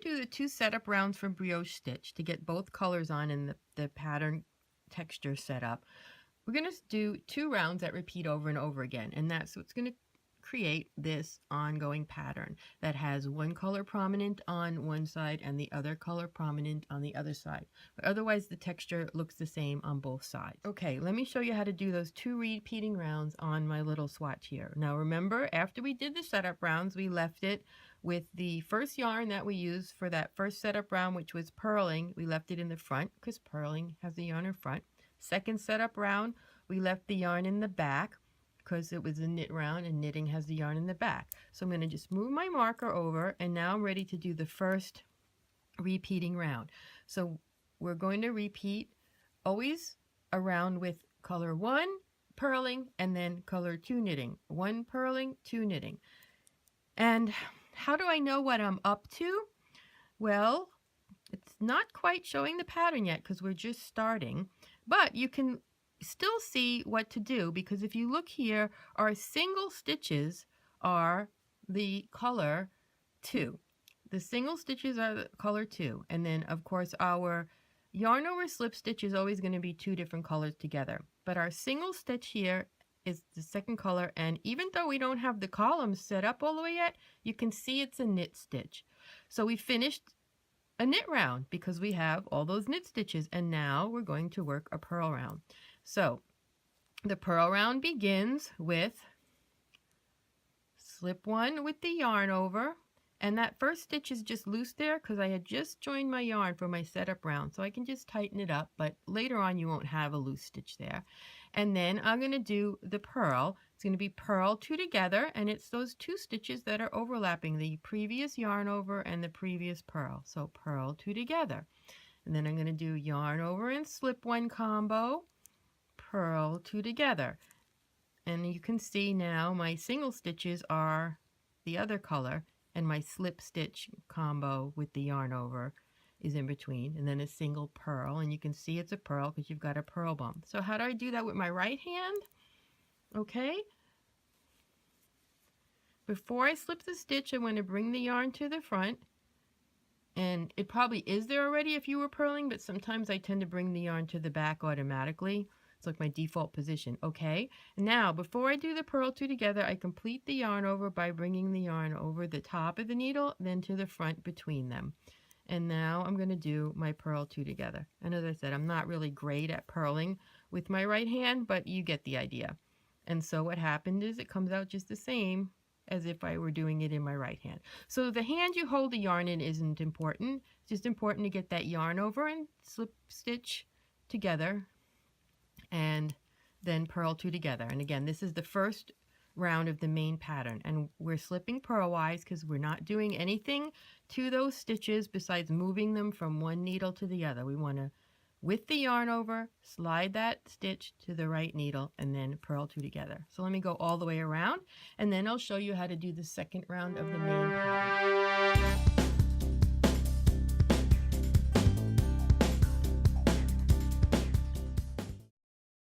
do the 2 setup rounds from Brioche Stitch to get both colors on and the pattern texture set up. We're going to do 2 rounds that repeat over and over again, and that's what's going to create this ongoing pattern that has one color prominent on one side and the other color prominent on the other side. But otherwise the texture looks the same on both sides. Okay, let me show you how to do those 2 repeating rounds on my little swatch here. Now remember, after we did the setup rounds, we left it with the first yarn that we used for that first setup round, which was purling. We left it in the front because purling has the yarn in front. Second setup round, we left the yarn in the back because it was a knit round and knitting has the yarn in the back. So I'm going to just move my marker over, and now I'm ready to do the first repeating round. So we're going to repeat always a round with color 1 purling and then color 2 knitting. 1 purling, 2 knitting. And how do I know what I'm up to? Well, it's not quite showing the pattern yet because we're just starting, but you can still see what to do, because if you look here, our single stitches are the color 2. The single stitches are the color 2, and then of course our yarn over slip stitch is always going to be 2 different colors together, but our single stitch here is the second color, and even though we don't have the columns set up all the way yet, you can see it's a knit stitch. So we finished a knit round because we have all those knit stitches, and now we're going to work a purl round. So the purl round begins with slip 1 with the yarn over, and that first stitch is just loose there because I had just joined my yarn for my setup round, so I can just tighten it up, but later on you won't have a loose stitch there. And then I'm going to do the purl. It's going to be purl 2 together, and it's those 2 stitches that are overlapping, the previous yarn over and the previous purl. So purl 2 together, and then I'm going to do yarn over and slip 1 combo, purl 2 together, and you can see now my single stitches are the other color and my slip stitch combo with the yarn over is in between, and then a single purl, and you can see it's a purl because you've got a purl bump. So how do I do that with my right hand? Okay, before I slip the stitch, I'm going to bring the yarn to the front, and it probably is there already if you were purling, but sometimes I tend to bring the yarn to the back automatically. It's like my default position. Okay, now before I do the purl 2 together, I complete the yarn over by bringing the yarn over the top of the needle, then to the front between them. And now I'm going to do my purl 2 together. And as I said, I'm not really great at purling with my right hand, but you get the idea. And so what happened is it comes out just the same as if I were doing it in my right hand. So the hand you hold the yarn in isn't important. It's just important to get that yarn over and slip stitch together and then purl 2 together. And again, this is the first round of the main pattern, and we're slipping purlwise because we're not doing anything to those stitches besides moving them from one needle to the other. We want to, with the yarn over, slide that stitch to the right needle and then purl 2 together. So let me go all the way around, and then I'll show you how to do the second round of the main pattern.